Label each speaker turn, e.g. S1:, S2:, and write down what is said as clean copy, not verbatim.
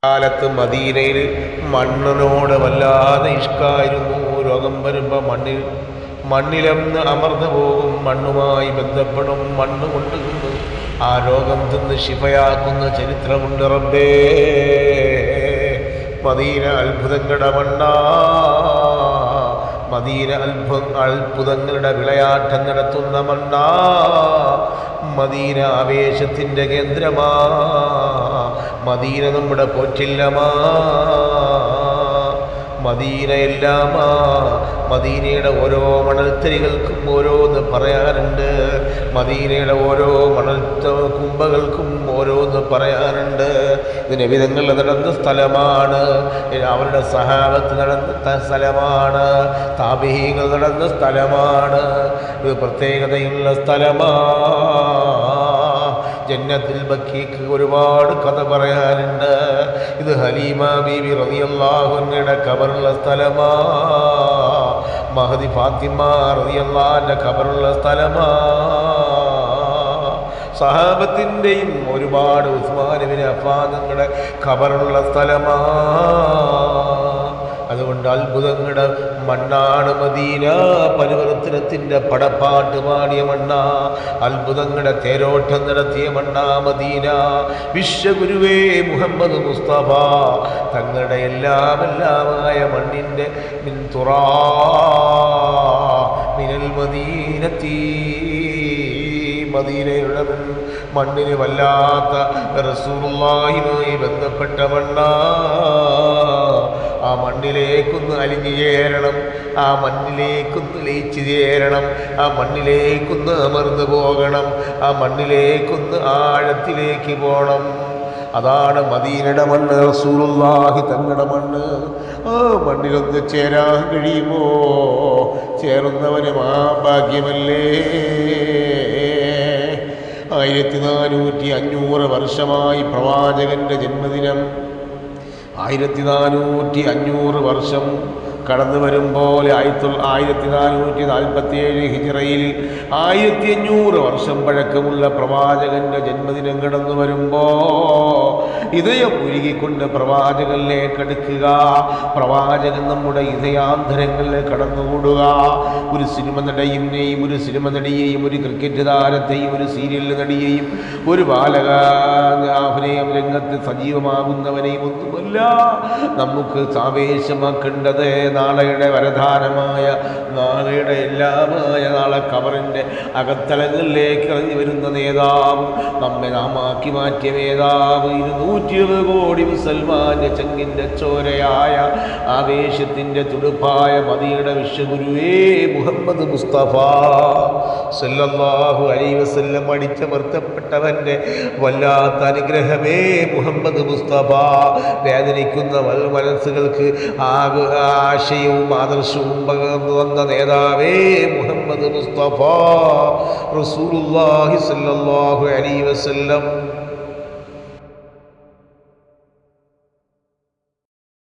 S1: കാലത്ത് മദീനയിൽ മണ്ണിനോട് വല്ലാതെ ഇഷ്കായിരുന്നു. രോഗം വരുമ്പോൾ മണ്ണിലൊന്ന് അമർന്നു പോകും, മണ്ണുമായി ബന്ധപ്പെടും, മണ്ണ് കൊണ്ട് തിന്ന് ആ രോഗം തിന്ന് ശിഫയാക്കുന്ന ചരിത്രമുണ്ട്. റബ്ബേ, മദീന അത്ഭുതങ്ങളുടെ മണ്ണാ, മദീന അത്ഭുതങ്ങളുടെ വിളയാട്ടം നടത്തുന്ന മണ്ണാ, മദീന ആവേശത്തിൻ്റെ കേന്ദ്രമാ, മദീന നമ്മുടെ പോറ്റില്ലമാ, മദീനയെല്ലാമാ. മദീനയുടെ ഓരോ മണൽത്തരികൾക്കും ഓരോന്ന് പറയാനുണ്ട്, മദീനയുടെ ഓരോ കുമ്പകൾക്കും ഓരോന്ന് പറയാനുണ്ട്. ഇത് നബിതങ്ങൾ നടന്ന സ്ഥലമാണ്, അവരുടെ സഹാബത്ത് നടന്ന സ്ഥലമാണ്, താബിഈങ്ങൾ നടന്ന സ്ഥലമാണ്. ഇത് പ്രത്യേകതയുള്ള സ്ഥലമാ. ജന്നത്തുൽ ബഖീക്ക് ഒരുപാട് കഥ പറയാനുണ്ട്. ഇത് ഹലീമ ബീവി റളിയല്ലാഹു അൻഹയുടെ ഖബറുള്ള സ്ഥലമാ, മഹദി ഫാത്തിമ റളിയല്ലാഹു അൻഹ ഖബറുള്ള സ്ഥലമാ. സഹാബത്തിൻ്റെയും ഒരുപാട് ഉസ്മാൻ ഇബ്നു അഫ്ഫാൻ തങ്ങളുടെ ഖബറുള്ള സ്ഥലമാ. അതുകൊണ്ട് അത്ഭുതങ്ങളുടെ മണ്ണാണ് മദീന, പരിവർത്തനത്തിൻ്റെ പടപ്പാട്ട് പാടിയ മണ്ണ, അത്ഭുതങ്ങളുടെ തേരോട്ടം നടത്തിയ മണ്ണാ മദീന. വിശ്വഗുരുവേ മുഹമ്മദ് മുസ്തഫ തങ്ങളുടെ എല്ലാമെല്ലാമായ മണ്ണിൻ്റെ മിനൽ മദീനത്തി, മദീനയുടെ മണ്ണിന് വല്ലാത്ത റസൂലുള്ളാഹിയുമായി ബന്ധപ്പെട്ട മണ്ണാ. ആ മണ്ണിലേക്കൊന്ന് അലിഞ്ഞു ചേരണം, ആ മണ്ണിലേക്കൊന്ന് ലയിച്ചു ചേരണം, ആ മണ്ണിലേക്കൊന്ന് അമർന്നു പോകണം, ആ മണ്ണിലേക്കൊന്ന് ആഴത്തിലേക്ക് പോകണം. അതാണ് മദീനയുടെ മണ്ണ്, റസൂലുള്ളാഹി തങ്ങളുടെ മണ്ണ്. ആ മണ്ണിലൊന്ന് ചേരാൻ കഴിയുമോ? ചേർന്നവന് ഭാഗ്യമല്ലേ. 1400 വർഷമായി പ്രവാചകന്റെ ജന്മദിനം. 1400 വർഷം കടന്നു വരുമ്പോൾ 1447 ഹിജ്റയിൽ 1500 വർഷം പഴക്കമുള്ള പ്രവാചകന്റെ ജന്മദിനം കടന്നു വരുമ്പോൾ ഹൃദയം ഉരുകിക്കൊണ്ട് പ്രവാചകനിലേക്ക് അടുക്കുക, പ്രവാചകൻ നമ്മുടെ ഹൃദയാന്തരങ്ങളിലേക്ക് കടന്നുകൂടുക. ഒരു സിനിമ നടനെയും ഒരു സിനിമ നടിയെയും, ഒരു ക്രിക്കറ്റ് താരത്തെയും, ഒരു സീരിയൽ നടിയെയും, ഒരു ബാലകാഭിനയം രംഗത്ത് സജീവമാകുന്നവനെയും ഒന്നുമല്ല നമുക്ക് ആവേശമാക്കേണ്ടത്. നാളെയുടെ വരദാനമായ, നാളെയുടെ എല്ലാമായ, നാളെ ഖബറിൻ്റെ അകത്തലങ്ങളിലേക്ക് ഇറങ്ങി വരുന്ന നേതാവ്, നമ്മെ നാമാക്കി മാറ്റിയ നേതാവ്, 220 കോടി മുസൽമാന്റെ ചങ്കിൻ്റെ ചോരയായ, ആവേശത്തിൻ്റെ തുടുപ്പായ മദീനയുടെ വിശ്വഗുരുവേ മുഹമ്മദ് മുസ്തഫ സല്ലല്ലാഹു അലൈഹി വസല്ലം അടിച്ചമർത്തപ്പെട്ടവൻ്റെ വല്ലാത്ത അനുഗ്രഹമേ മുഹമ്മദ് മുസ്തഫ. വേദനിക്കുന്ന മനസ്സുകൾക്ക് ആശയവും ആദർശവും പകർന്നു വന്ന നേതാവേ മുഹമ്മദ് മുസ്തഫ റസൂലുള്ളാഹി സല്ലല്ലാഹു അലൈഹി വസല്ലം.